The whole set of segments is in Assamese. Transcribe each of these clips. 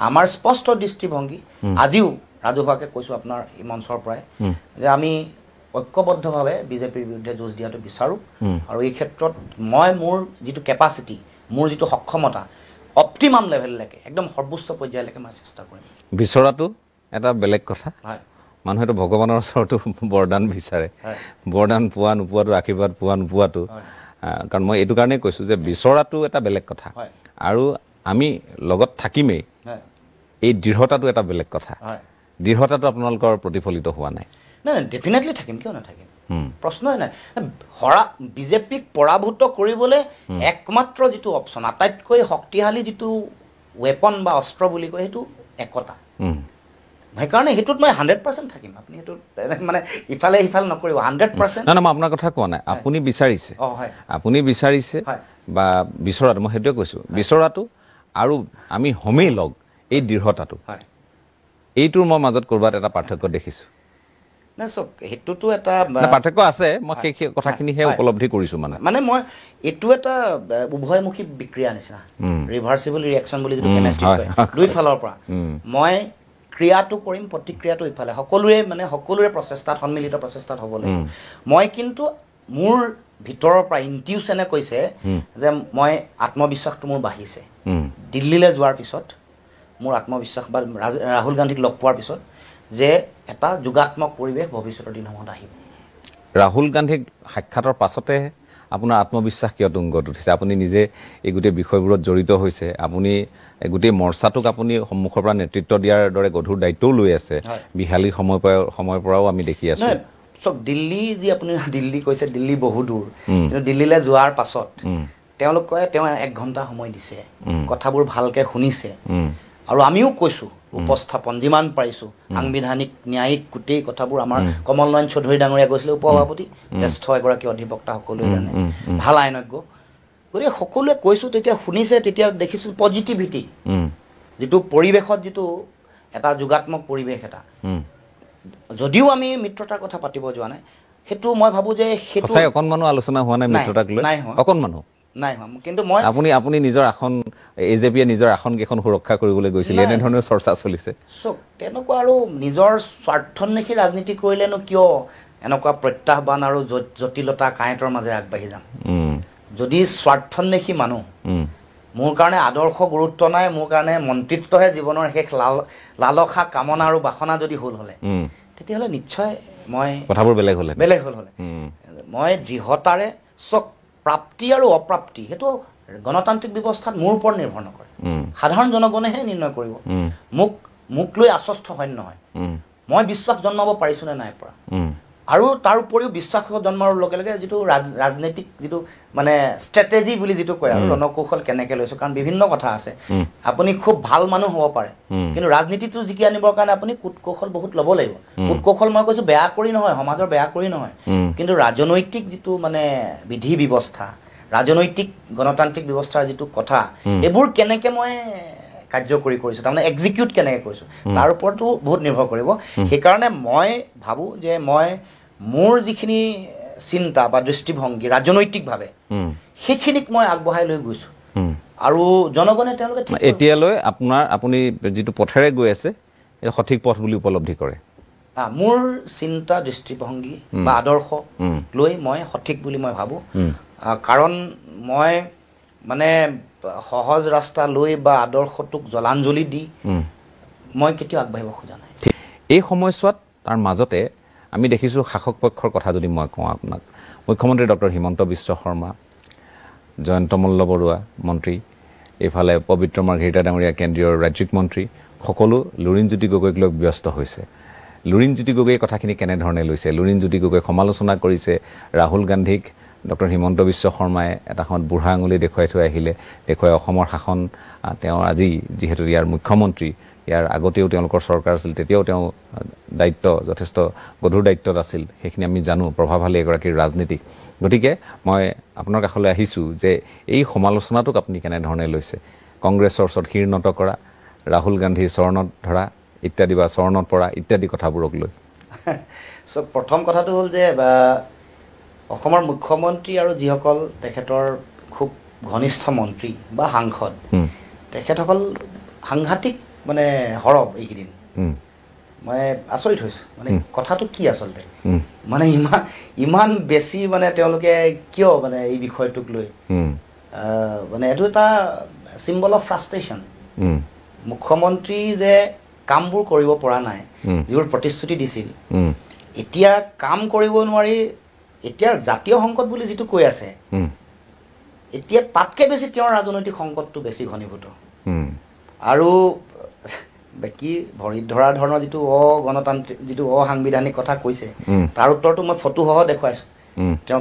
আমাৰ স্পষ্ট দৃষ্টিভংগী আজিও ৰাজহুৱাকে কৈছোঁ আপোনাৰ এই মঞ্চৰ পৰাই যে আমি ঐক্যবদ্ধভাৱে বিজেপিৰ বিৰুদ্ধে যুঁজ দিয়াটো বিচাৰোঁ আৰু এই ক্ষেত্ৰত মই মোৰ যিটো কেপাচিটি মোৰ যিটো সক্ষমতা অপটিমাম লেভেললৈকে একদম সৰ্বোচ্চ পৰ্যায়লৈকে মই চেষ্টা কৰিম বিচৰাটো এটা বেলেগ কথা হয় মানুহেতো ভগৱানৰ ওচৰতো বৰদান বিচাৰে বৰদান পোৱা নোপোৱাটো আশীৰ্বাদ পোৱা নোপোৱাটো কাৰণ মই এইটো কাৰণেই কৈছোঁ যে বিচৰাটো এটা বেলেগ কথা আৰু আমি লগত থাকিমেই এই দৃঢ়তাটো এটা বেলেগ কথা দৃঢ়তাটো আপোনালোকৰ প্ৰতিফলিত হোৱা নাই নাই নাই ডেফিনেটলি থাকিম কিয় নাথাকিম প্ৰশ্নই নাই বিজেপিক পৰাভূত কৰিবলৈ একমাত্ৰ যিটো অপশ্যন আটাইতকৈ শক্তিশালী যিটো ৱেপন বা অস্ত্ৰ বুলি কয় সেইটো একতা সেইকাৰণে সেইটোত মই 100% থাকিম আপুনি সেইটো মানে ইফালে সিফালে নকৰিব 100%। নাই মই আপোনাৰ কথা কোৱা নাই আপুনি বিচাৰিছে আপুনি বিচাৰিছে বা বিচৰাটো মই সেইটোৱে কৈছোঁ বিচৰাটো আৰু আমি হমেই লগ এই দৃঢ়তাটো এইটোৰ মই মাজত ক'ৰবাত এটা পাৰ্থক্য দেখিছোঁ নাই চাওক সেইটোতো এটা পাৰ্থক্য আছে মই সেই কথাখিনিহে উপলব্ধি কৰিছোঁ মানে মই এইটো এটা উভয়মুখী বিক্ৰিয়া নিচিনা ৰিভাৰ্চিবল ৰিয়েকশ্যন বুলি যিটো কেমেষ্ট্ৰিত কয় দুই ফালৰ পৰা মই ক্ৰিয়াটো কৰিম প্ৰতিক্ৰিয়াটো ইফালে সকলোৰে প্ৰচেষ্টাত সন্মিলিত প্ৰচেষ্টাত হ'ব লাগিব মই কিন্তু মোৰ ভিতৰৰ পৰা ইনটিউচনে কৈছে যে মই আত্মবিশ্বাসটো মোৰ বাঢ়িছে দিল্লীলৈ যোৱাৰ পিছত মোৰ আত্মবিশ্বাস বা ৰাহুল গান্ধীক লগ পোৱাৰ পিছত যে এটা যোগাত্মক পৰিৱেশ ভৱিষ্যতৰ দিনসমূহত আহিব ৰাহুল গান্ধীক সাক্ষাতৰ পাছতে আপোনাৰ আত্মবিশ্বাস কিয় তুংগত উঠিছে আপুনি নিজে এই গোটেই বিষয়বোৰত জড়িত হৈছে আপুনি গোটেই মৰ্চাটোক আপুনি সন্মুখৰ পৰা নেতৃত্ব দিয়াৰ দৰে গধুৰ দায়িত্বও লৈ আছে বিহালীৰ সময়ৰ পৰাও আমি দেখি আছোঁ চব দিল্লী যি আপুনি দিল্লী কৈছে দিল্লী বহু দূৰ কিন্তু দিল্লীলৈ যোৱাৰ পাছত তেওঁলোকে তেওঁ 1 ঘণ্টা সময় দিছে কথাবোৰ ভালকৈ শুনিছে আৰু আমিও কৈছোঁ উপস্থাপন যিমান পাৰিছোঁ সাংবিধানিক ন্যায়িক গোটেই কথাবোৰ আমাৰ কমল নয়ন চৌধুৰী ডাঙৰীয়া গৈছিলে উপসভাপতি জ্যেষ্ঠ এগৰাকী অধিবক্তা সকলোৱে জানে ভাল আইনজ্ঞ গতিকে সকলোৱে কৈছোঁ তেতিয়া শুনিছে তেতিয়া দেখিছোঁ পজিটিভিটি যিটো পৰিৱেশত যিটো এটা যোগাত্মক পৰিৱেশ এটা যদিও আমি মিত্ৰতাৰ কথা পাতিব যোৱা নাই সেইটো মই ভাবোঁ যে সেইটো অকণমানো আলোচনা হোৱা নাই মিত্ৰতাক লৈ অকণমানো নাই কিন্তু মই আপুনি নিজৰ আসন এজেপিয়ে নিজৰ আসনকেইখন সুৰক্ষা কৰিবলৈ গৈছিলে এনেধৰণৰ চৰ্চা চলিছে চব তেনেকুৱা আৰু নিজৰ স্বাৰ্থন্বেষী ৰাজনীতি কৰিলেনো কিয় এনেকুৱা প্ৰত্যাহ্বান আৰু জটিলতা কাঁইটৰ মাজেৰে আগবাঢ়ি যাম যদি স্বাৰ্থন্বেষী মানুহ মোৰ কাৰণে আদৰ্শ গুৰুত্ব নাই মোৰ কাৰণে মন্ত্ৰিত্বহে জীৱনৰ শেষ লালসা কামনা আৰু বাসনা যদি হ'ল হ'লে তেতিয়াহ'লে নিশ্চয় মই কথাবোৰ বেলেগ হ'লে মই দৃঢ়তাৰে চক প্ৰাপ্তি আৰু অপ্ৰাপ্তি সেইটো গণতান্ত্ৰিক ব্যৱস্থাত মোৰ ওপৰত নিৰ্ভৰ নকৰে সাধাৰণ জনগণেহে নিৰ্ণয় কৰিব মোক লৈ আশ্বস্ত হয় নহয় মই বিশ্বাস জন্মাব পাৰিছোঁ নে নাই পৰা আৰু তাৰ উপৰিও বিশ্বাস জন্মাৰ লগে লগে যিটো ৰাজনৈতিক যিটো মানে ষ্ট্ৰেটেজি বুলি যিটো কয় আৰু ৰণকৌশল কেনেকৈ লৈছোঁ কাৰণ বিভিন্ন কথা আছে আপুনি খুব ভাল মানুহ হ'ব পাৰে কিন্তু ৰাজনীতিটো জিকি আনিবৰ কাৰণে আপুনি কূটকৌশল বহুত ল'ব লাগিব কূটকৌশল মই কৈছোঁ বেয়া কৰি নহয় সমাজৰ বেয়া কৰি নহয় কিন্তু ৰাজনৈতিক যিটো মানে বিধি ব্যৱস্থা ৰাজনৈতিক গণতান্ত্ৰিক ব্যৱস্থাৰ যিটো কথা এইবোৰ কেনেকৈ মই কাৰ্যকৰী কৰিছোঁ তাৰমানে এক্সিকিউট কেনেকৈ কৰিছোঁ তাৰ ওপৰতো বহুত নিৰ্ভৰ কৰিব সেইকাৰণে মই ভাবোঁ যে মই মোৰ যিখিনি চিন্তা বা দৃষ্টিভংগী ৰাজনৈতিকভাৱে সেইখিনিক মই আগবঢ়াই লৈ গৈছোঁ আৰু জনগণে তেওঁলোকে এতিয়ালৈ আপুনি যিটো পথেৰে গৈ আছে এই সঠিক পথ বুলি উপলব্ধি কৰে মোৰ চিন্তা দৃষ্টিভংগী বা আদৰ্শ লৈ মই সঠিক বুলি মই ভাবোঁ কাৰণ মই মানে সহজ ৰাস্তা লৈ বা আদৰ্শটোক জলাঞ্জলি দি মই কেতিয়াও আগবাঢ়িব খোজা নাই এই সময়ছোৱাত তাৰ মাজতে আমি দেখিছোঁ শাসক পক্ষৰ কথা যদি মই কওঁ আপোনাক মুখ্যমন্ত্ৰী ডক্টৰ হিমন্ত বিশ্ব শৰ্মা জয়ন্ত মল্ল বৰুৱা মন্ত্ৰী এইফালে পবিত্ৰ মাৰ্ঘেৰিটা ডাঙৰীয়া কেন্দ্ৰীয় ৰাজ্যিক মন্ত্ৰী সকলো লুৰিণজ্যোতি গগৈক লৈ ব্যস্ত হৈছে লুৰিণজ্যোতি গগৈয়ে কথাখিনি কেনেধৰণে লৈছে লুৰিণজ্যোতি গগৈক সমালোচনা কৰিছে ৰাহুল গান্ধীক ডক্টৰ হিমন্ত বিশ্ব শৰ্মাই এটা সময়ত বুঢ়া আঙুলি দেখুৱাই থৈ আহিলে দেখুৱাই অসমৰ শাসন তেওঁ আজি যিহেতু ইয়াৰ মুখ্যমন্ত্ৰী ইয়াৰ আগতেও তেওঁলোকৰ চৰকাৰ আছিল তেতিয়াও তেওঁ দায়িত্ব যথেষ্ট গধুৰ দায়িত্বত আছিল সেইখিনি আমি জানো প্ৰভাৱশালী এগৰাকীৰ ৰাজনীতিক গতিকে মই আপোনাৰ কাষলৈ আহিছোঁ যে এই সমালোচনাটোক আপুনি কেনেধৰণে লৈছে কংগ্ৰেছৰ ওচৰত শিৰনত কৰা ৰাহুল গান্ধীৰ চৰণত ধৰা ইত্যাদি বা চৰণত পৰা ইত্যাদি কথাবোৰক লৈ প্ৰথম কথাটো হ'ল যে অসমৰ মুখ্যমন্ত্ৰী আৰু যিসকল তেখেতৰ খুব ঘনিষ্ঠ মন্ত্ৰী বা সাংসদ তেখেতসকল সাংঘাতিক মানে হৰব এইকেইদিন মই আচৰিত হৈছোঁ মানে কথাটো কি আচলতে মানে ইমান বেছি মানে তেওঁলোকে কিয় মানে এই বিষয়টোক লৈ মানে এইটো এটা চিম্বল অফ ফ্ৰাষ্ট্ৰেশ্যন মুখ্যমন্ত্ৰী যে কামবোৰ কৰিব পৰা নাই যিবোৰ প্ৰতিশ্ৰুতি দিছিল এতিয়া কাম কৰিব নোৱাৰি এতিয়া জাতীয় সংকট বুলি যিটো কৈ আছে এতিয়া তাতকৈ বেছি তেওঁৰ ৰাজনৈতিক সংকটটো বেছি ঘনীভূত আৰু বাকী ভৰিত ধৰা ধৰণৰ যিটো অগণতান্ত্ৰিক যিটো অসাংবিধানিক কথা কৈছে তাৰ উত্তৰটো মই ফটোসহ দেখুৱাইছোঁ তেওঁ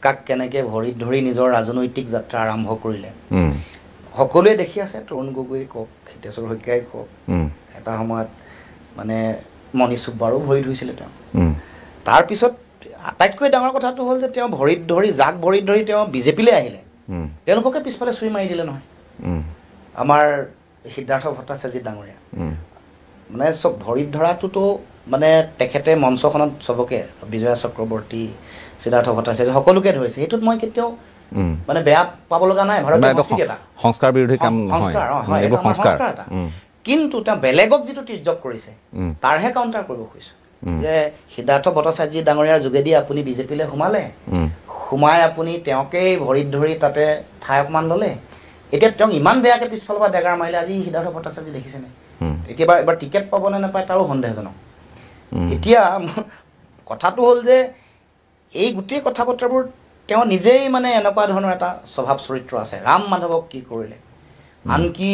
কাক কেনেকৈ ভৰিত ধৰি নিজৰ ৰাজনৈতিক যাত্ৰা আৰম্ভ কৰিলে সকলোৱে দেখি আছে তৰুণ গগৈ কওক হিতেশ্বৰ শইকীয়াই কওক এটা সময়ত মানে মণি চুব্বাৰো ভৰি ধৰিছিলে তেওঁ তাৰপিছত আটাইতকৈ ডাঙৰ কথাটো হ'ল যে তেওঁ ভৰিত ধৰি তেওঁ বিজেপিলৈ আহিলে তেওঁলোককে পিছফালে চুৰি মাৰি দিলে নহয় আমাৰ সিদ্ধাৰ্থ ভট্টাচাৰ্য ডাঙৰীয়া মানে চব ভৰিত ধৰাটোতো মানে তেখেতে মঞ্চখনত চবকে বিজয়া চক্ৰৱৰ্তী সিদ্ধাৰ্থ ভট্টাচাৰ্য সকলোকে ধৰিছে সেইটোত মই কেতিয়াও মানে বেয়া পাব লগা নাই ভাৰতীয় সংস্কৃতি এটা সংস্কাৰ বিৰোধী কাম সংস্কাৰ এটা কিন্তু তেওঁ বেলেগক যিটো তিৰ্যক কৰিছে তাৰহে কাউণ্টাৰ কৰিব খুজিছোঁ যে সিদ্ধাৰ্থ ভট্টাচাৰ্য ডাঙৰীয়াৰ যোগেদি আপুনি বিজেপিলৈ সোমাই আপুনি তেওঁকেই ভৰিত ধৰি তাতে ঠাই অকণমান ল'লে এতিয়া তেওঁক ইমান বেয়াকৈ পিছফালৰ পৰা ডেগাৰ মাৰিলে আজি সিদ্ধাৰ্থ ভট্টাচাৰ্য দেখিছেনে এতিয়া এবাৰ টিকেট পাব নে নাপায় তাৰো সন্দেহজনক এতিয়া কথাটো হ'ল যে এই গোটেই কথা বতৰাবোৰ তেওঁ নিজেই মানে এনেকুৱা ধৰণৰ এটা স্বভাৱ চৰিত্ৰ আছে ৰাম মাধৱক কি কৰিলে আনকি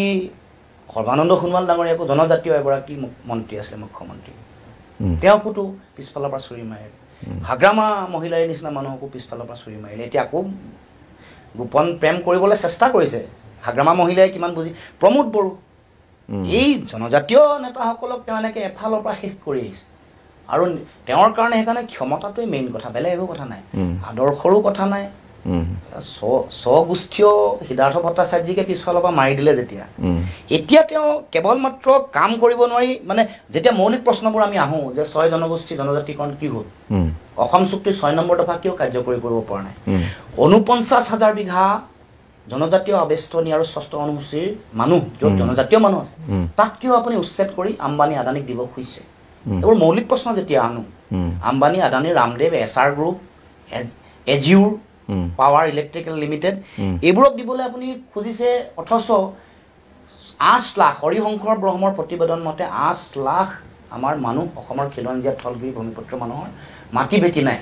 সৰ্বানন্দ সোণোৱাল ডাঙৰীয়াকো জনজাতীয় এগৰাকী মন্ত্ৰী আছিলে মুখ্যমন্ত্ৰী তেওঁকোতো পিছফালৰ পৰা চুৰি মাৰিলে হাগ্ৰামা মহিলাৰ নিচিনা মানুহকো পিছফালৰ পৰা চুৰি মাৰিলে এতিয়া আকৌ গোপন প্ৰেম কৰিবলৈ চেষ্টা কৰিছে হাগ্ৰামা মহিলাই কিমান বুজি প্ৰমোদ বড়ো এই জনজাতীয় নেতাসকলক তেওঁ এনেকৈ এফালৰ পৰা শেষ কৰি আহিছে আৰু তেওঁৰ কাৰণে সেইকাৰণে ক্ষমতাটোৱে মেইন কথা বেলেগ একো কথা নাই আদৰ্শৰো কথা নাই স্বগোষ্ঠীয় সিদ্ধাৰ্থ ভট্টাচাৰ্যকে পিছফালৰ পৰা মাৰি দিলে যেতিয়া এতিয়া তেওঁ কেৱল মাত্ৰ কাম কৰিব নোৱাৰি মানে যেতিয়া মৌলিক প্ৰশ্নবোৰ আমি আহোঁ যে 6 জনগোষ্ঠী জনজাতিকৰণ কি হ'ল অসম চুক্তিৰ 6 নম্বৰ দফা কিয় কাৰ্যকৰী কৰিব পৰা নাই 49,000 বিঘা জনজাতীয় আবেষ্টনী আৰু 6ষ্ঠ অনুসূচীৰ মানুহ য'ত জনজাতীয় মানুহ আছে তাক কিয় আপুনি উচ্ছেদ কৰি আম্বানী আদানীক দিব খুজিছে এইবোৰ মৌলিক প্ৰশ্ন যেতিয়া আনো Ambani Adani Ramdev Essar group Azure power electrical limited এইবোৰক দিবলৈ আপুনি খুজিছে অথচ 8 লাখ হৰিশংকৰ ব্ৰহ্মৰ প্ৰতিবেদন মতে 8 লাখ আমাৰ মানুহ অসমৰ খিলঞ্জীয়া থলগিৰি ভূমিপুত্ৰ মানুহৰ মাটি ভেটি নাই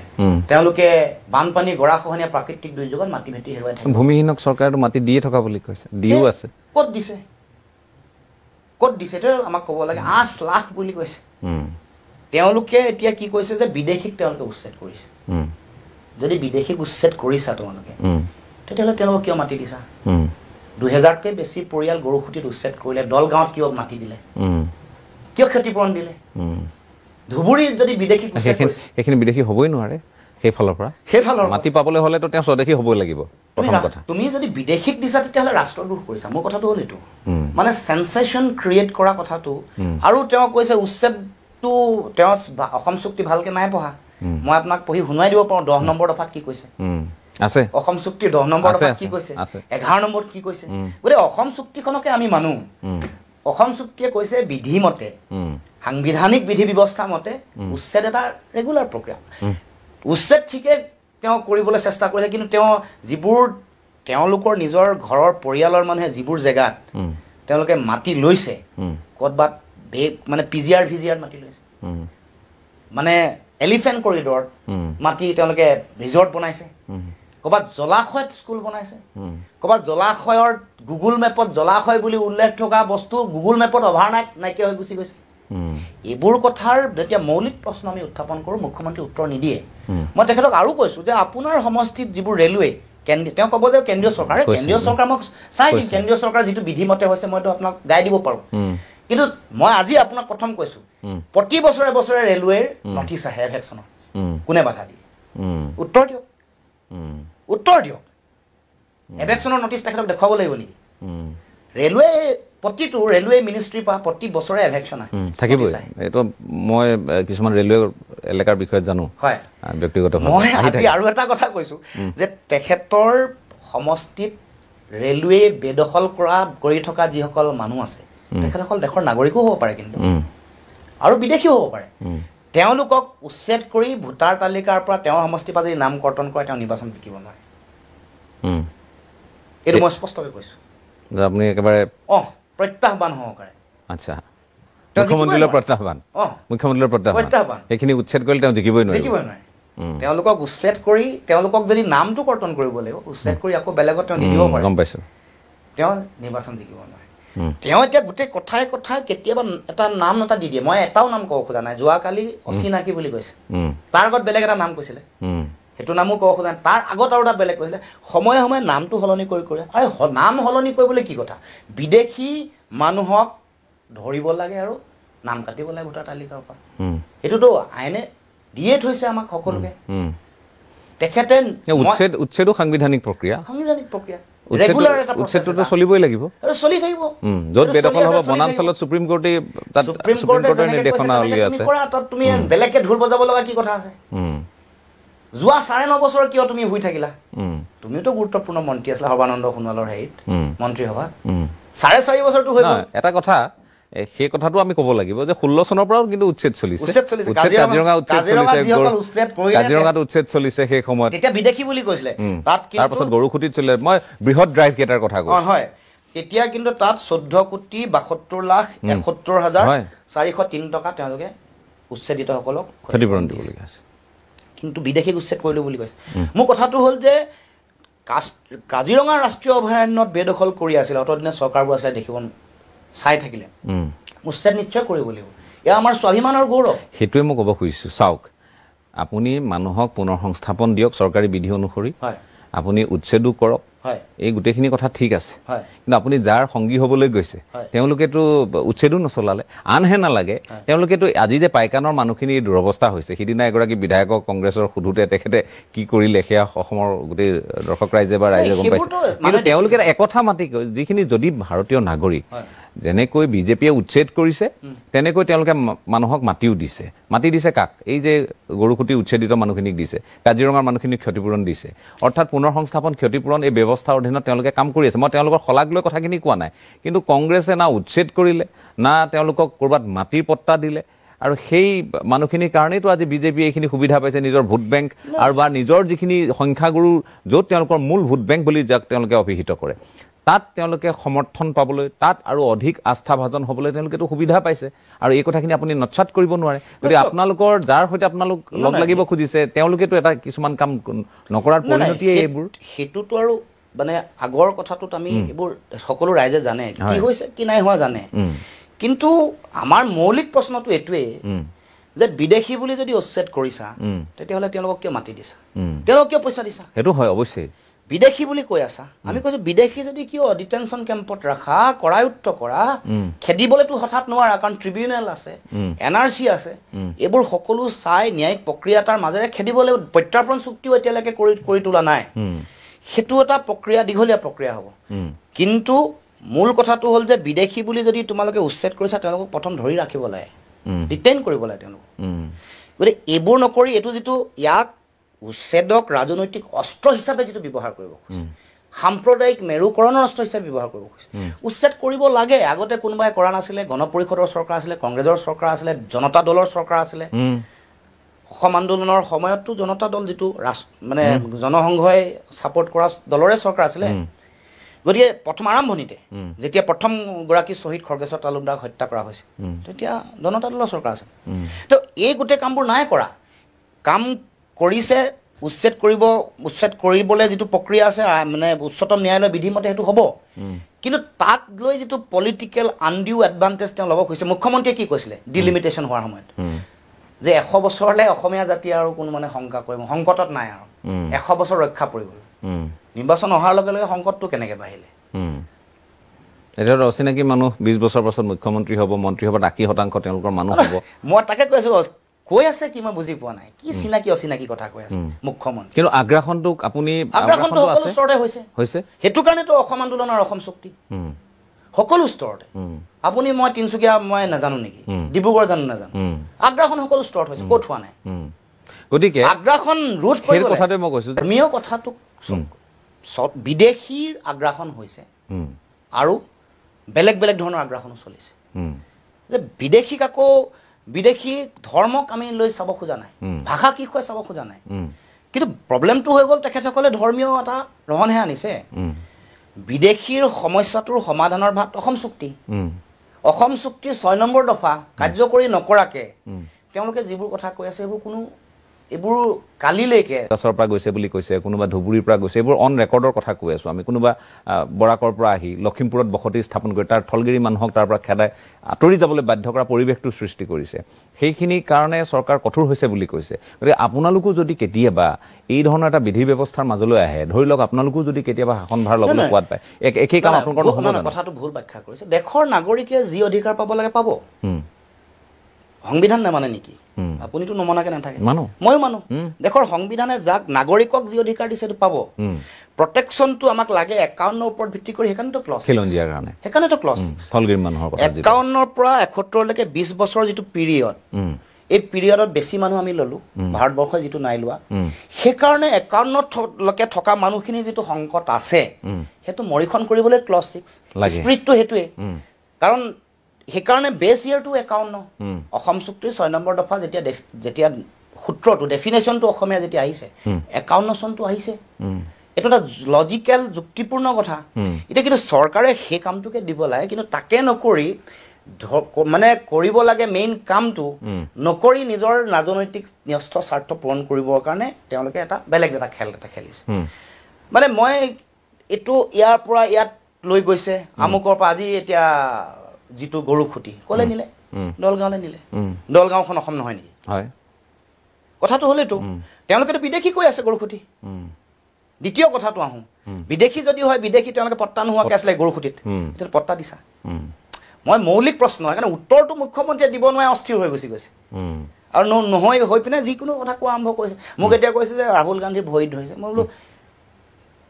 তেওঁলোকে বানপানী গৰাখহনীয়া প্ৰাকৃতিক দুৰ্যোগত মাটি ভেটি হেৰুৱাই থাকে ভূমিহীনক চৰকাৰে মাটি দিয়ে থকা বুলি কৈছে দিও আছে ক'ত দিছে তো আমাক ক'ব লাগে 8 লাখ বুলি কৈছে তেওঁলোকে এতিয়া কি কৈছে যে বিদেশীক তেওঁলোকে উচ্ছেদ কৰিছে যদি বিদেশীক উচ্ছেদ কৰিছা তোমালোকে তেতিয়াহ'লে তেওঁলোকক কিয় মাটি দিছা 2000তকৈ বেছি পৰিয়াল গৰুসুতিত উচ্ছেদ কৰিলে দলগাঁৱত কিয় মাটি দিলে কিয় ক্ষতিপূৰণ দিলে ধুবুৰীত যদি বিদেশী সেইখিনি বিদেশী হ'বই নোৱাৰে সেইফালৰ মাটি পাবলৈ হ'লেতো তেওঁ স্বদেশী হ'বই লাগিব প্ৰথম কথা তুমি যদি বিদেশীক দিছা তেতিয়াহ'লে ৰাষ্ট্ৰদ্ৰোহ কৰিছা মোৰ কথাটো হ'ল এইটো মানে চেনচেশ্যন ক্ৰিয়েট কৰা কথাটো আৰু তেওঁ কৈছে উচ্ছেদটো তেওঁ অসম চুক্তি ভালকৈ নাই পঢ়া মই আপোনাক পঢ়ি শুনাই দিব পাৰোঁ 10 নম্বৰ দফাত কি কৈছে আছে অসম চুক্তিৰ 10 নম্বৰ দফাত কি কৈছে 11 নম্বৰত কি কৈছে গতিকে অসম চুক্তিখনকে আমি মানো অসম চুক্তিয়ে কৈছে বিধিমতে সাংবিধানিক বিধি ব্যৱস্থা মতে উচ্ছেদ এটা ৰেগুলাৰ প্ৰক্ৰিয়া উচ্ছেদ ঠিকে তেওঁ কৰিবলৈ চেষ্টা কৰিছে কিন্তু তেওঁ যিবোৰ তেওঁলোকৰ নিজৰ ঘৰৰ পৰিয়ালৰ মানুহে যিবোৰ জেগাত তেওঁলোকে মাটি লৈছে ক'ৰবাত মানে পিজিআৰ ভিজিআৰ মাটি লৈছে মানে এলিফেণ্ট কৰিডৰ মাটি তেওঁলোকে ৰিজৰ্ট বনাইছে ক'ৰবাত জলাশয়ত স্কুল বনাইছে ক'ৰবাত জলাশয়ৰ গুগল মেপত জলাশয় বুলি উল্লেখ থকা বস্তু গুগল মেপত অভাৰ নাইকিয়া হৈ গুচি গৈছে এইবোৰ কথাৰ যেতিয়া মৌলিক প্ৰশ্ন আমি উত্থাপন কৰোঁ মুখ্যমন্ত্ৰী উত্তৰ নিদিয়ে মই তেখেতক আৰু কৈছোঁ যে আপোনাৰ সমষ্টিত যিবোৰ ৰেলৱে তেওঁ ক'ব যে কেন্দ্ৰীয় চৰকাৰ মোক চাই দিম কেন্দ্ৰীয় চৰকাৰ যিটো বিধিমতে হৈছে মইতো আপোনাক গাই দিব পাৰোঁ কিন্তু মই আজি আপোনাক প্ৰথম কৈছোঁ প্ৰতি বছৰে বছৰে ৰেলৱেৰ নটিচ আহে এভেকশ্যনৰ কোনে বাধা দিয়ে উত্তৰ দিয়ক এভেকশ্যনৰ নটিচ তেখেতক দেখুৱাব লাগিব নেকি ৰেলৱে প্ৰতিটো ৰেলৱে মিনিষ্ট্ৰীৰ পৰা প্ৰতি বছৰে এভেকশ্যন আহে থাকিবই এইটো মই কিছুমান ৰেলৱে এলেকাৰ বিষয়ে জানো হয় ব্যক্তিগতভাৱে মই আজি আৰু এটা কথা কৈছোঁ যে তেখেতৰ সমষ্টিত ৰেলৱে বেদখল কৰি থকা যিসকল মানুহ আছে তেখেতসকল দেশৰ নাগৰিকো হ'ব পাৰে কিন্তু আৰু বিদেশীও হ'ব পাৰে তেওঁলোকক উচ্ছেদ কৰি ভোটাৰ তালিকাৰ পৰা তেওঁৰ সমষ্টিৰ পৰা যদি নাম কৰ্তন কৰে তেওঁ নিৰ্বাচন জিকিব নোৱাৰে এইটো মই স্পষ্টকৈ কৈছোঁ আপুনি একেবাৰে প্ৰত্যাহ্বান সহকাৰে আচ্ছা মুখ্যমন্ত্ৰীলৈ প্ৰত্যাহ্বান সেইখিনি উচ্ছেদ কৰিলে তেওঁ জিকিবই নোৱাৰে তেওঁলোকক উচ্ছেদ কৰি তেওঁলোকক যদি নামটো কৰ্তন কৰিব লাগিব উচ্ছেদ কৰি আকৌ বেলেগত তেওঁ নিদিব পাৰে গম পাইছোঁ তেওঁ নিৰ্বাচন জিকিব নোৱাৰে তেওঁ এতিয়া গোটেই কথাই কেতিয়াবা এটা নাম এটা দি দিয়ে মই এটাও নাম ক'ব খোজা নাই যোৱাকালি অচিনাকি বুলি কৈছে তাৰ আগত বেলেগ এটা নাম কৈছিলে সেইটো নামো ক'ব খোজা নাই তাৰ আগত আৰু এটা বেলেগ কৈছিলে সময়ে সময়ে নামটো সলনি কৰি আৰু নাম সলনি কৰিবলৈ কি কথা বিদেশী মানুহক ধৰিব লাগে আৰু নাম কাটিব লাগে ভোটাৰ তালিকাৰ পৰা সেইটোতো আইনে দিয়ে থৈছে আমাক সকলোকে তেখেতে উচ্ছেদো সাংবিধানিক প্ৰক্ৰিয়া উচ্ছেদটো চলিবই লাগিব চলি থাকিব য'ত বেদখল হ'ব বনাঞ্চলত সুপ্ৰিম কোৰ্টে নিৰ্দেশনা উলিয়াইছে তাত তুমি বেলেগকে ঢোল বজাব লগা কি কথা আছে যোৱা 9.5 বছৰ কিয় তুমি শুই থাকিলা তুমিওতো গুৰুত্বপূৰ্ণ মন্ত্ৰী আছিলা সৰ্বানন্দ সোণোৱালৰ হেৰিত মন্ত্ৰী সভাত 4.5 বছৰটো হৈ গ'ল এটা কথা সেই কথাটো আমি ক'ব লাগিব যে 16 চনৰ পৰাও কিন্তু উচ্ছেদ চলিছে কাজিৰঙাত উচ্ছেদ চলিছে সেই সময়ত তেতিয়া বিদেশী বুলি কৈছিলে তাৰপাছত গৰুখুটিত চলিলে মই বৃহৎ ড্ৰাইভ কেইটাৰ কথা কৈছোঁ হয় তেতিয়া কিন্তু তাত 14,72,71,403 টকা তেওঁলোকে উচ্ছেদিতসকলক ক্ষতিপূৰণ দিবলগীয়া আছে কিন্তু বিদেশীক উচ্ছেদ কৰিলোঁ বুলি কৈছে মোৰ কথাটো হ'ল যে কাজিৰঙা ৰাষ্ট্ৰীয় অভয়াৰণ্যত বেদখল কৰি আছিলে অতদিনে চৰকাৰবোৰ আছিলে দেখিব চাই থাকিলে উচ্ছেদ নিশ্চয় কৰিব লাগিব এয়া আমাৰ স্বাভিমানৰ গৌৰৱ সেইটোৱে মই ক'ব খুজিছোঁ চাওক আপুনি মানুহক পুনৰ সংস্থাপন দিয়ক চৰকাৰী বিধি অনুসৰি আপুনি উচ্ছেদো কৰক এই গোটেইখিনি কথা ঠিক আছে কিন্তু আপুনি যাৰ সংগী হ'বলৈ গৈছে তেওঁলোকেতো উচ্ছেদো নচলালে আনহে নালাগে তেওঁলোকেতো আজি যে পাইকানৰ মানুহখিনি দুৰৱস্থা হৈছে সিদিনা এগৰাকী বিধায়কক কংগ্ৰেছৰ সোধোতে তেখেতে কি কৰিলে সেয়া অসমৰ গোটেই দৰ্শক ৰাইজে বা ৰাইজে গম পাইছে কিন্তু তেওঁলোকে একথা মাতি যিখিনি যদি ভাৰতীয় নাগৰিক যেনেকৈ বিজেপিয়ে উচ্ছেদ কৰিছে তেনেকৈ তেওঁলোকে মানুহক মাতি দিছে কাক এই যে গৰুখুটি উচ্ছেদিত মানুহখিনিক দিছে কাজিৰঙাৰ মানুহখিনিক ক্ষতিপূৰণ দিছে অৰ্থাৎ পুনৰ সংস্থাপন ক্ষতিপূৰণ এই ব্যৱস্থাৰ অধীনত তেওঁলোকে কাম কৰি আছে মই তেওঁলোকৰ শলাগ লৈ কথাখিনি কোৱা নাই কিন্তু কংগ্ৰেছে না উচ্ছেদ কৰিলে না তেওঁলোকক ক'ৰবাত মাটিৰ পট্টা দিলে আৰু সেই মানুহখিনিৰ কাৰণেইতো আজি বিজেপিয়ে এইখিনি সুবিধা পাইছে নিজৰ ভোট বেংক আৰু বা নিজৰ যিখিনি সংখ্যাগুৰু য'ত তেওঁলোকৰ মূল ভোট বেংক বুলি যাক তেওঁলোকে অভিহিত কৰে তাত তেওঁলোকে সমৰ্থন পাবলৈ তাত আৰু অধিক আস্থাভাজন হ'বলৈ তেওঁলোকেতো সুবিধা পাইছে আৰু এই কথাখিনি আপুনি নৎসাত কৰিব নোৱাৰে যদি আপোনালোকৰ যাৰ সৈতে আপোনালোক লগ লাগিব খুজিছে তেওঁলোকেতো এটা কিছুমান কাম নকৰাৰ পৰিণতিয়ে এইবোৰ সেইটোতো আৰু মানে আগৰ কথাটোত আমি এইবোৰ সকলো ৰাইজে জানে কি হৈছে কি নাই হোৱা জানে কিন্তু আমাৰ মৌলিক প্ৰশ্নটো এইটোৱেই যে বিদেশী বুলি যদি উচ্ছেদ কৰিছা তেতিয়াহ'লে তেওঁলোকক কিয় মাতি দিছা তেওঁলোকক কিয় পইচা দিছা সেইটো হয় অৱশ্যেই বিদেশী বুলি কৈ আছা আমি কৈছোঁ বিদেশী যদি কিয় ডিটেনশ্যন কেম্পত ৰাখা কৰায়ত্ব কৰা খেদিবলৈতো হঠাৎ নোৱাৰা কাৰণ ট্ৰিবিউনেল আছে NRC আছে এইবোৰ সকলো চাই ন্যায়িক প্ৰক্ৰিয়াটাৰ মাজেৰে খেদিবলৈ প্ৰত্যাৰ্পণ চুক্তিও এতিয়ালৈকে কৰি তোলা নাই সেইটো এটা প্ৰক্ৰিয়া দীঘলীয়া প্ৰক্ৰিয়া হ'ব কিন্তু মূল কথাটো হ'ল যে বিদেশী বুলি যদি তোমালোকে উচ্ছেদ কৰিছা তেওঁলোকক প্ৰথম ধৰি ৰাখিব লাগে ডিটেইন কৰিব লাগে তেওঁলোকক গতিকে এইবোৰ নকৰি এইটো যিটো ইয়াক উচ্ছেদক ৰাজনৈতিক অস্ত্ৰ হিচাপে যিটো ব্যৱহাৰ কৰিব খুজিছে সাম্প্ৰদায়িক মেৰুকৰণৰ অস্ত্ৰ হিচাপে ব্যৱহাৰ কৰিব খুজিছে উচ্ছেদ কৰিব লাগে আগতে কোনোবাই কৰা নাছিলে গণ পৰিষদৰ চৰকাৰ আছিলে কংগ্ৰেছৰ চৰকাৰ আছিলে জনতা দলৰ চৰকাৰ আছিলে অসম আন্দোলনৰ সময়ততো জনতা দল যিটো মানে জনসংঘই ছাপোৰ্ট কৰা দলৰে চৰকাৰ আছিলে গতিকে প্ৰথম আৰম্ভণিতে যেতিয়া প্ৰথমগৰাকী শ্বহীদ খৰ্গেশ্বৰ তালুকদাৰক হত্যা কৰা হৈছিল তেতিয়া জনতা দলৰ চৰকাৰ আছিল তো এই গোটেই কামবোৰ নাই কৰা কাম কৰিছে উচ্ছেদ কৰিবলৈ যিটো প্ৰক্ৰিয়া আছে মানে উচ্চতম ন্যায়ালয়ৰ বিধিমতে সেইটো হ'ব কিন্তু তাক লৈ যিটো পলিটিকেল আনডিউ এডভান্টেজ তেওঁ ল'ব খুজিছে মুখ্যমন্ত্ৰীয়ে কি কৈছিলে ডিলিমিটেশ্যন হোৱাৰ সময়ত যে 100 বছৰলৈ অসমীয়া জাতি আৰু কোনো মানে শংকা কৰিব সংকটত নাই আৰু 100 বছৰ ৰক্ষা পৰিবলৈ নিৰ্বাচন অহাৰ লগে লগে সংকটটো কেনেকৈ বাঢ়িলে এতিয়া অচিনাকি মানুহ 20 বছৰ পাছত মুখ্যমন্ত্ৰী হ'ব মন্ত্ৰী হ'ব 80% তেওঁলোকৰ মানুহ হ'ব মই তাকে কৈছোঁ কৈ আছে কি মই বুজি পোৱা নাই কি চিনাকি অচিনাকি কথা কৈ আছে মুখ্যমন্ত্ৰী কিন্তু আগ্ৰাসনটোক আপুনি আগ্ৰাসনটো সকলো স্তৰতে হৈছে সেইটো কাৰণেতো অসম আন্দোলন আৰু অসম চুক্তি সকলো স্তৰতে আপুনি মই তিনচুকীয়া মই নাজানো নেকি ডিব্ৰুগড় জানো নাজানো আগ্ৰাসন সকলো স্তৰত হৈছে ক'ত হোৱা নাই গতিকে আগ্ৰাসন ৰোধ কৰিব কথাতে মই কৈছোঁ ধৰ্মীয় কথাটো বিদেশীৰ আগ্ৰাসন হৈছে আৰু বেলেগ বেলেগ ধৰণৰ আগ্ৰাসনো চলিছে যে বিদেশী ধৰ্মক আমি লৈ চাব খোজা নাই ভাষা কি কয় চাব খোজা নাই কিন্তু প্ৰব্লেমটো হৈ গ'ল তেখেতসকলে ধৰ্মীয় এটা ৰহনহে আনিছে বিদেশীৰ সমস্যাটোৰ সমাধানৰ ভাত অসম চুক্তিৰ 6 নম্বৰ দফা কাৰ্যকৰী নকৰাকে তেওঁলোকে যিবোৰ কথা কৈ আছে এইবোৰ কালিলৈকে দাসৰ পৰা গৈছে বুলি কৈছে কোনোবা ধুবুৰীৰ পৰা গৈছে এইবোৰ অন ৰেকৰ্ডৰ কথা কৈ আছো আমি কোনোবা বৰাকৰ পৰা আহি লখিমপুৰত বসতি স্থাপন কৰি তাৰ থলগিৰি মানুহক তাৰ পৰা খেদাই আঁতৰি যাবলৈ বাধ্য কৰা পৰিৱেশটো সৃষ্টি কৰিছে সেইখিনি কাৰণে চৰকাৰ কঠোৰ হৈছে বুলি কৈছে গতিকে আপোনালোকো যদি কেতিয়াবা এই ধৰণৰ এটা বিধি ব্যৱস্থাৰ মাজলৈ আহে ধৰি লওক আপোনালোকো যদি কেতিয়াবা শাসনভাৰ ল'বলৈ কোৱাত পায় একেই কাম আপোনালোকৰ নহ'ব কথাটো ভুল ব্যাখ্যা কৰিছে দেশৰ নাগৰিকে যি অধিকাৰ পাব লাগে পাব সংবিধান নামানে নেকি আপুনিতো নমনাকে নাথাকে ময়ো মানো দেশৰ সংবিধানে যাক নাগৰিকক যি অধিকাৰ দিছে সেইটো পাব প্ৰটেকশ্যনটো আমাক লাগে 51 ওপৰত ভিত্তি কৰি সেইকাৰণেতো ক্লজ খিলঞ্জিয়াৰ কাৰণে সেইকাৰণেতো ক্লজ থলগিৰি মানুহৰ কথা 51 পৰা 71 লৈকে 20 বছৰৰ যিটো পিৰিয়ড এই পিৰিয়ডত বেছি মানুহ আমি ললো ভাৰতবৰ্ষই যিটো নাই লোৱা সেইকাৰণে 51 লৈকে থকা মানুহখিনিৰ যিটো সংকট আছে সেইটো মৰিখন কৰিবলৈ ক্লজ 6 স্পিৰিটটো সেইটোৱে কাৰণ সেইকাৰণে বেছ ইয়াৰটো 51 অসম চুক্তিৰ 6 নম্বৰ দফা যেতিয়া সূত্ৰটো ডেফিনেশ্যনটো অসমীয়া যেতিয়া আহিছে 51 চনটো আহিছে এইটো এটা লজিকেল যুক্তিপূৰ্ণ কথা এতিয়া কিন্তু চৰকাৰে সেই কামটোকে দিব লাগে কিন্তু তাকে নকৰি মানে কৰিব লাগে মেইন কামটো নকৰি নিজৰ ৰাজনৈতিক ন্যস্ত স্বাৰ্থ পূৰণ কৰিবৰ কাৰণে তেওঁলোকে এটা বেলেগ এটা খেল খেলিছে মানে মই এইটো ইয়াৰ পৰা ইয়াত লৈ গৈছে আমুকৰ পৰা আজি এতিয়া যিটো গৰুখুটি ক'লে নিলে দলগাঁৱলৈ নিলে দলগাঁওখন অসম নহয় নেকি হয় কথাটো হ'লেতো তেওঁলোকেতো বিদেশী কৈ আছে গৰুখুটি দ্বিতীয় কথাটো আহোঁ বিদেশী যদি হয় বিদেশী তেওঁলোকে পট্টা নোহোৱাকৈ আছিলে গৰুখুটিত এতিয়া পট্টা দিছা মই মৌলিক প্ৰশ্ন সেইকাৰণে উত্তৰটো মুখ্যমন্ত্ৰীয়ে দিব নোৱাৰে অস্থিৰ হৈ গৈছে আৰু নহয় হৈ পিনে যিকোনো কথা কোৱা আৰম্ভ কৰিছে মোক এতিয়া কৈছে যে ৰাহুল গান্ধীৰ ভৰিত ধৰিছে মই বোলো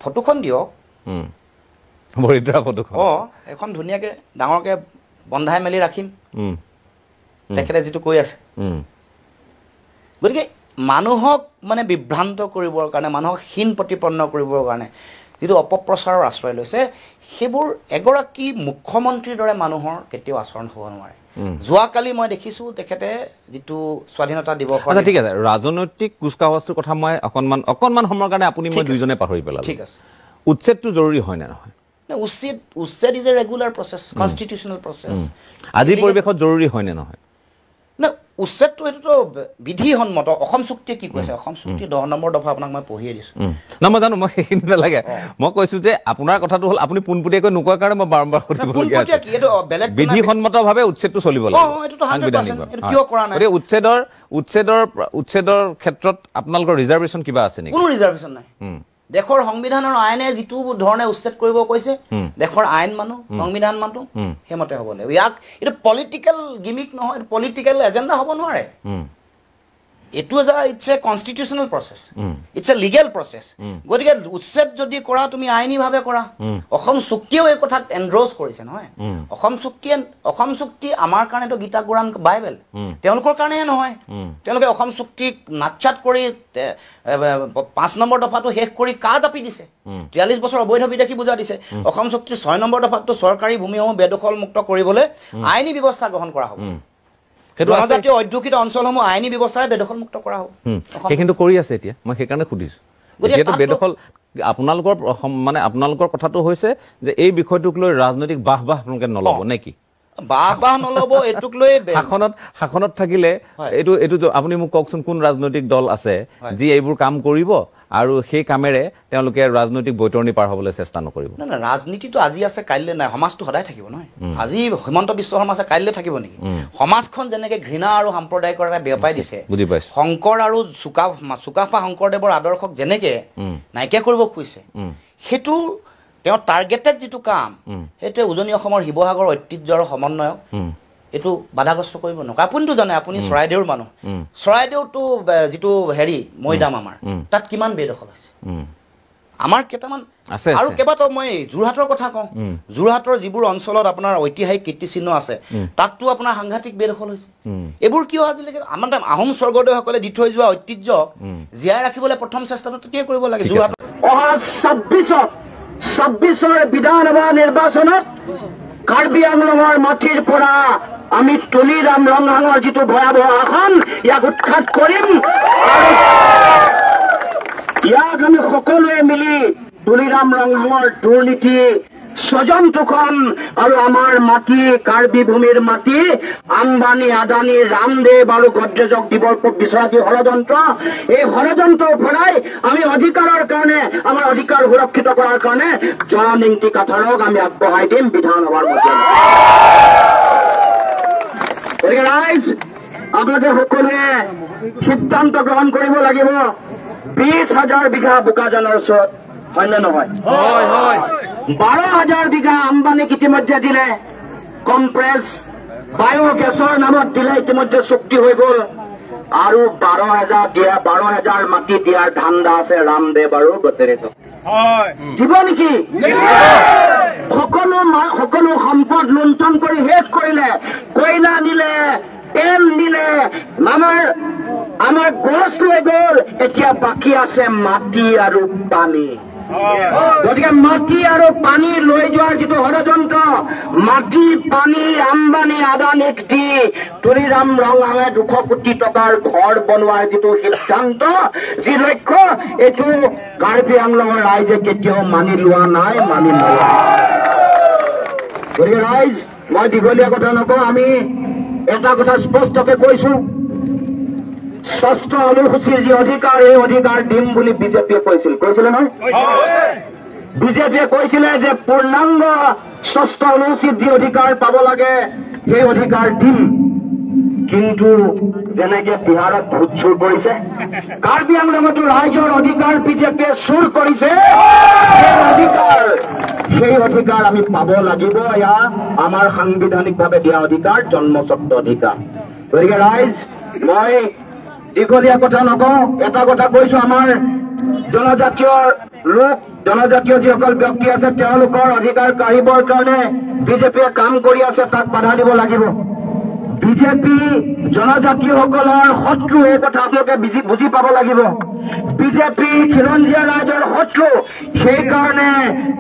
ফটোখন দিয়ক ভৰিত ধৰা ফটোখন এখন ধুনীয়াকৈ ডাঙৰকৈ বন্ধাই মেলি ৰাখিম তেখেতে যিটো কৈ আছে গতিকে মানুহক মানে বিভ্ৰান্ত কৰিবৰ কাৰণে মানুহক হীন প্ৰতিপন্ন কৰিবৰ কাৰণে যিটো অপপ্ৰচাৰৰ আশ্ৰয় লৈছে সেইবোৰ এগৰাকী মুখ্যমন্ত্ৰীৰ দৰে মানুহৰ কেতিয়াও আচৰণ হ'ব নোৱাৰে যোৱাকালি মই দেখিছোঁ তেখেতে যিটো স্বাধীনতা দিৱস ঠিক আছে ৰাজনৈতিক কুচকাৱাজটোৰ কথা মই অকণমান সময়ৰ কাৰণে আপুনি মই দুইজনে পাহৰি পেলালোঁ ঠিক আছে উচ্ছেদটো জৰুৰী হয় নে নহয় উচ্ছেদ is a regular process constitutional process আজিৰ পৰিৱেশত জৰুৰী হয় নে নহয় না উচ্ছেদটো এইটোতো বিধিসন্মত অসম চুক্তিয়ে কি কৈছে অসম চুক্তিৰ 10 নম্বৰ দফা আপোনাক মই পঢ়িয়ে দিছোঁ না মই জানো মই সেইখিনি নালাগে মই কৈছোঁ যে আপোনাৰ কথাটো হ'ল আপুনি পোনপটীয়াকৈ নোকোৱাৰ কাৰণে মই বাৰম্বাৰ সুধিবলগীয়া আছে বিধিসন্মতভাৱে উচ্ছেদটো চলিব লাগে উচ্ছেদৰ ক্ষেত্ৰত আপোনালোকৰ ৰিজাৰ্ভেশ্যন কিবা আছে নেকি কোনো ৰিজাৰ্ভেশ্যন নাই দেশৰ সংবিধানৰ আইনে যিটো ধৰণে উচ্ছেদ কৰিব কৈছে দেশৰ আইন মানুহ সংবিধান মানুহ সেইমতে হ'ব লাগিব ইয়াক এইটো পলিটিকেল গিমিক নহয় পলিটিকেল এজেণ্ডা হ'ব নোৱাৰে এইটো it's a constitutional process it's a legal process গতিকে উচ্ছেদ যদি কৰা তুমি আইনীভাৱে কৰা অসম চুক্তিয়েও এই কথাত এণ্ড্ৰছ কৰিছে নহয় অসম চুক্তি আমাৰ কাৰণেতো গীতা কোৰাণ বাইবেল তেওঁলোকৰ কাৰণেহে নহয় তেওঁলোকে অসম চুক্তিক নাটচাট কৰি 5 নম্বৰ দফাটো শেষ কৰি কা জাপি দিছে 43 বছৰ অবৈধ বিদেশী বুজা দিছে অসম চুক্তিৰ 6 নম্বৰ দফাটো চৰকাৰী ভূমিসমূহ বেদখল মুক্ত কৰিবলৈ আইনী ব্যৱস্থা গ্ৰহণ কৰা হ'ব জনজাতীয় অধ্যুষিত অঞ্চলসমূহ আইনী ব্যৱস্থাৰে বেদখল মুক্ত কৰা হ'ব সেইখিনি কৰি আছে এতিয়া মই সেইকাৰণে সুধিছোঁ এতিয়াতো বেদখল আপোনালোকৰ কথাটো হৈছে যে এই বিষয়টোক লৈ ৰাজনৈতিক বাহ আপোনালোকে নল'ব নে কি বাহ নল'ব এইটোক লৈ শাসনত থাকিলে এইটো আপুনি মোক কওকচোন কোন ৰাজনৈতিক দল আছে যি এইবোৰ কাম কৰিব আৰু সেই কামেৰে তেওঁলোকে ৰাজনৈতিক বৈতৰণি পাৰ হ'বলৈ চেষ্টা নকৰিব না ৰাজনীতিটো আজি আছে কাইলৈ নাই সমাজটো সদায় থাকিব নহয় আজি হিমন্ত বিশ্ব শৰ্মা আছে কাইলৈ থাকিব নেকি সমাজখন যেনেকৈ ঘৃণা আৰু সাম্প্ৰদায়িকৰ এটা বেপাই দিছে বুজি পাইছোঁ শংকৰ আৰু চুকাফা শংকৰদেৱৰ আদৰ্শক যেনেকৈ নাইকিয়া কৰিব খুজিছে সেইটো তেওঁৰ টাৰ্গেটেড যিটো কাম সেইটোৱে উজনি অসমৰ শিৱসাগৰ ঐতিহ্য আৰু সমন্বয়ক এইটো বাধাগ্ৰস্ত কৰিব নকৰে আপুনিতো জানে আপুনি চৰাইদেউৰ মানুহ চৰাইদেউতো যিটো মৈদাম আমাৰ তাত কিমান বেদখল হৈছে আমাৰ কেইটামান আৰু কেইবাটাও মই যোৰহাটৰ কথা কওঁ যোৰহাটৰ যিবোৰ অঞ্চলত আপোনাৰ ঐতিহাসিক কীৰ্তিচিহ্ন আছে তাততো আপোনাৰ সাংঘাতিক বেদখল হৈছে এইবোৰ কিয় আজিলৈকে আমাৰ আহোম স্বৰ্গদেউসকলে দি থৈ যোৱা ঐতিহ্যক জীয়াই ৰাখিবলৈ প্ৰথম চেষ্টাটো তেতিয়াই কৰিব লাগে যোৰহাটৰ 26 বিধানসভা নিৰ্বাচনত কাৰ্বি আংলঙৰ মাটিৰ পৰা আমি তুলিৰাম ৰংহাঙৰ যিটো ভয়াৱহ আসন ইয়াক উৎখাত কৰিম আৰু ইয়াক আমি সকলোৱে মিলি তুলিৰাম ৰংহাঙৰ দুৰ্নীতি স্বজনতোষণ আৰু আমাৰ মাটি কাৰ্বি ভূমিৰ মাটি আম্বানী আদানী ৰামদেৱ আৰু গডৰেজক দিবৰ বিচৰা যি ষড়যন্ত্ৰ এই ষড়যন্ত্ৰৰ পৰাই আমি অধিকাৰৰ কাৰণে আমাৰ অধিকাৰ সুৰক্ষিত কৰাৰ কাৰণে জননিংটি কাঠাৰক আমি আগবঢ়াই দিম বিধানসভাৰ মজিয়ালৈ। গতিকে ৰাইজ আপোনালোকে সকলোৱে সিদ্ধান্ত গ্ৰহণ কৰিব লাগিব 20,000 বিঘা বোকাজানৰ ওচৰত হয় নে নহয়? 12,000 বিঘা আম্বানীক ইতিমধ্যে দিলে কম্প্ৰেছ বায়োগেছৰ নামত দিলে ইতিমধ্যে চুক্তি হৈ গ'ল আৰু 12,000 মাটি দিয়াৰ ধান্দা আছে ৰামদেৱ আৰু গডৰেজক। দিব নেকি? সকলো সম্পদ লুণ্ঠন কৰি শেষ কৰিলে, কয়লা নিলে, তেল নিলে, আমাৰ গছ লৈ গ'ল, এতিয়া বাকী আছে মাটি আৰু পানী। গতিকে মাটি আৰু পানী লৈ যোৱাৰ যিটো ষড়যন্ত্ৰ মাটি পানী আম্বানী আদানীক দি তুলিৰাম ৰংহাঙে 200 কোটি টকাৰ ঘৰ বনোৱাৰ যিটো সিদ্ধান্ত যি লক্ষ্য এইটো কাৰ্বি আংলঙৰ ৰাইজে কেতিয়াও মানি লোৱা নাই, মানি নলয়। গতিকে ৰাইজ মই দীঘলীয়া কথা নকওঁ, আমি এটা কথা স্পষ্টকে কৈছো, 6ষ্ঠ অনুসূচীৰ যি অধিকাৰ এই অধিকাৰ দিম বুলি বিজেপিয়ে কৈছিলে নহয়? বিজেপিয়ে কৈছিলে যে পূৰ্ণাংগ 6ষ্ঠ অনুসূচীত যি অধিকাৰ পাব লাগে সেই অধিকাৰ দিম, কিন্তু যেনেকে বিহাৰত ভোট চুৰ কৰিছে কাৰ্বি আংলঙতো ৰাইজৰ অধিকাৰ বিজেপিয়ে চুৰ কৰিছে, সেই অধিকাৰ আমি পাব লাগিব। এয়া আমাৰ সাংবিধানিকভাৱে দিয়া অধিকাৰ, জন্মস্বত্ব অধিকাৰ। গতিকে ৰাইজ মই দীঘলীয়া কথা নকওঁ, এটা কথা কৈছো, আমাৰ জনজাতীয় লোক জনজাতীয় যিসকল ব্যক্তি আছে তেওঁলোকৰ অধিকাৰ কাঢ়িবৰ কাৰণে বিজেপিয়ে কাম কৰি আছে, তাক বাধা দিব লাগিব। বিজেপি জনজাতীয়সকলৰ শত্ৰু, এই কথা আপোনালোকে বুজি পাব লাগিব। বিজেপি খিলঞ্জীয়া ৰাইজৰ শত্ৰু, সেইকাৰণে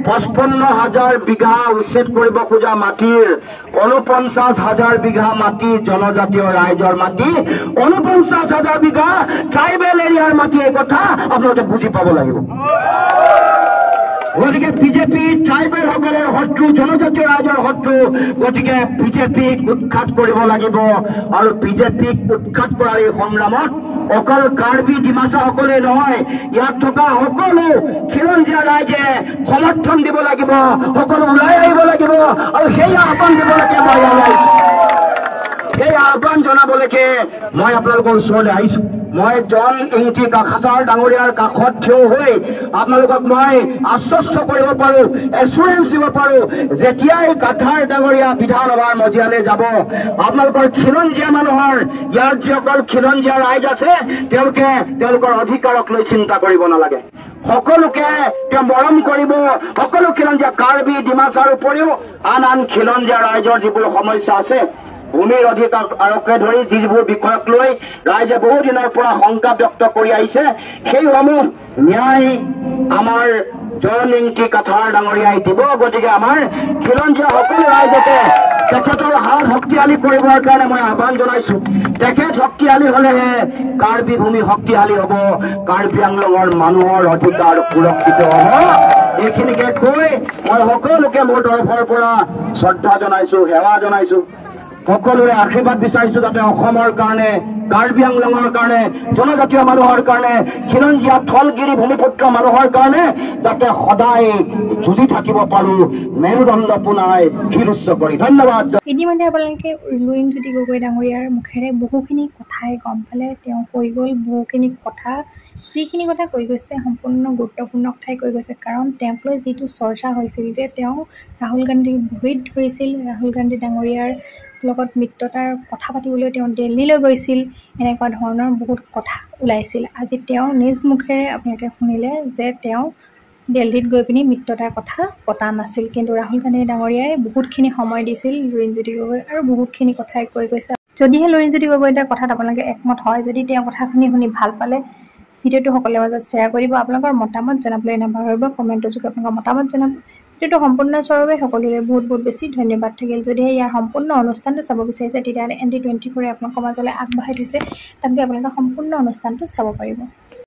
55,000 বিঘা উচ্ছেদ কৰিব খোজা মাটিৰ 49,000 বিঘা মাটি জনজাতীয় ৰাইজৰ মাটি, 49,000 বিঘা ট্ৰাইবেল এৰিয়াৰ মাটি, এই কথা আপোনালোকে বুজি পাব লাগিব। গতিকে বিজেপি ট্ৰাইবেলসকলৰ শত্ৰু, জনজাতীয় ৰাইজৰ শত্ৰু, গতিকে বিজেপিক উৎখাত কৰিব লাগিব। আৰু বিজেপিক উৎখাত কৰাৰ এই সংগ্ৰামত অকল কাৰ্বি ডিমাছাসকলে নহয়, ইয়াত থকা সকলো খিলঞ্জীয়া ৰাইজে সমৰ্থন দিব লাগিব, সকলো ওলাই আহিব লাগিব আৰু সেই আহ্বান দিবলৈকে মই সেই আহ্বান জনাবলৈকে মই আপোনালোকৰ ওচৰলৈ আহিছো। মই জন ইংতি কাখাতাৰ ডাঙৰীয়াৰ কাষত থিয় হৈ আপোনালোকক মই আশ্বস্ত কৰিব পাৰো, এচুৰেঞ্চ দিব পাৰো, যেতিয়াই কাঠাৰ ডাঙৰীয়া বিধানসভাৰ মজিয়ালৈ যাব আপোনালোকৰ খিলঞ্জীয়া মানুহৰ, ইয়াৰ যিসকল খিলঞ্জীয়া ৰাইজ আছে তেওঁলোকে তেওঁলোকৰ অধিকাৰক লৈ চিন্তা কৰিব নালাগে, সকলোকে তেওঁ মৰম কৰিব। সকলো খিলঞ্জীয়া কাৰ্বি ডিমাছাৰ উপৰিও আন আন খিলঞ্জীয়া ৰাইজৰ যিবোৰ সমস্যা আছে, ভূমিৰ অধিকাৰকে ধৰি যিবোৰ বিষয়ক লৈ ৰাইজে বহু দিনৰ পৰা শংকা ব্যক্ত কৰি আহিছে, সেইসমূহ ন্যায় আমাৰ জননিংটি কাঠাৰ ডাঙৰীয়াই দিব। গতিকে আমাৰ খিলঞ্জীয়া সকলো ৰাইজকে তেখেতৰ হাত শক্তিশালী কৰিবৰ কাৰণে মই আহ্বান জনাইছো। তেখেত শক্তিশালী হলেহে কাৰ্বি ভূমি শক্তিশালী হব, কাৰ্বি আংলঙৰ মানুহৰ অধিকাৰ সুৰক্ষিত হব। এইখিনিকে কৈ মই সকলোকে মোৰ তৰফৰ পৰা শ্ৰদ্ধা জনাইছো, সেৱা জনাইছো, সকলোৰে আশীৰ্বাদ বিচাৰিছো যাতে অসমৰ কাৰণে, কাৰ্বি আংলঙৰ কাৰণে, জনজাতীয় মানুহৰ কাৰণে, খিলঞ্জীয়া থলগিৰি ভূমিপুত্ৰ মানুহৰ কাৰণে যাতে সদায় যুঁজি থাকিব পাৰো, মেৰুদণ্ড পোনাই শিৰ উচ্চ কৰি। ধন্যবাদ। ইতিমধ্যে আপোনালোকে লুৰিণজ্যোতি গগৈ ডাঙৰীয়াৰ মুখেৰে বহুখিনি কথাই গম পালে। তেওঁ কৈ গ'ল বহুখিনি কথা, যিখিনি কথা কৈ গৈছে সম্পূৰ্ণ গুৰুত্বপূৰ্ণ কথাই কৈ গৈছে। কাৰণ তেওঁক লৈ যিটো চৰ্চা হৈছিল যে তেওঁ ৰাহুল গান্ধীৰ ভৰিত ধৰিছিল, ৰাহুল গান্ধী ডাঙৰীয়াৰ লগত মিত্ৰতাৰ কথা পাতিবলৈ তেওঁ দিল্লীলৈ গৈছিল, এনেকুৱা ধৰণৰ বহুত কথা ওলাইছিল। আজি তেওঁ নিজ মুখেৰে আপোনালোকে শুনিলে যে তেওঁ দিল্লীত গৈ পিনি মিত্ৰতাৰ কথা পতা নাছিল, কিন্তু ৰাহুল গান্ধী ডাঙৰীয়াই বহুতখিনি সময় দিছিল লুৰিণজ্যোতি গগৈ আৰু বহুতখিনি কথাই কৈ গৈছে। যদিহে লুৰিণজ্যোতি গগৈৰ কথাত আপোনালোকে একমত হয়, যদি তেওঁ কথাখিনি শুনি ভাল পালে ভিডিঅ'টো সকলোৰে মাজত শ্বেয়াৰ কৰিব। আপোনালোকৰ মতামত জনাবলৈ নাপাহৰিব, কমেণ্টৰ যোগে আপোনালোকৰ মতামত জনাব। ভিডিঅ'টো সম্পূৰ্ণ চোৱাৰ বাবে সকলোৰে বহুত বহুত বেছি ধন্যবাদ থাকিল। যদিহে ইয়াৰ সম্পূৰ্ণ অনুষ্ঠানটো চাব বিচাৰিছে তেতিয়াহ'লে ND24 আপোনালোকৰ মাজলৈ আগবঢ়াই থৈছে, তাত গৈ আপোনালোকে সম্পূৰ্ণ অনুষ্ঠানটো চাব পাৰিব।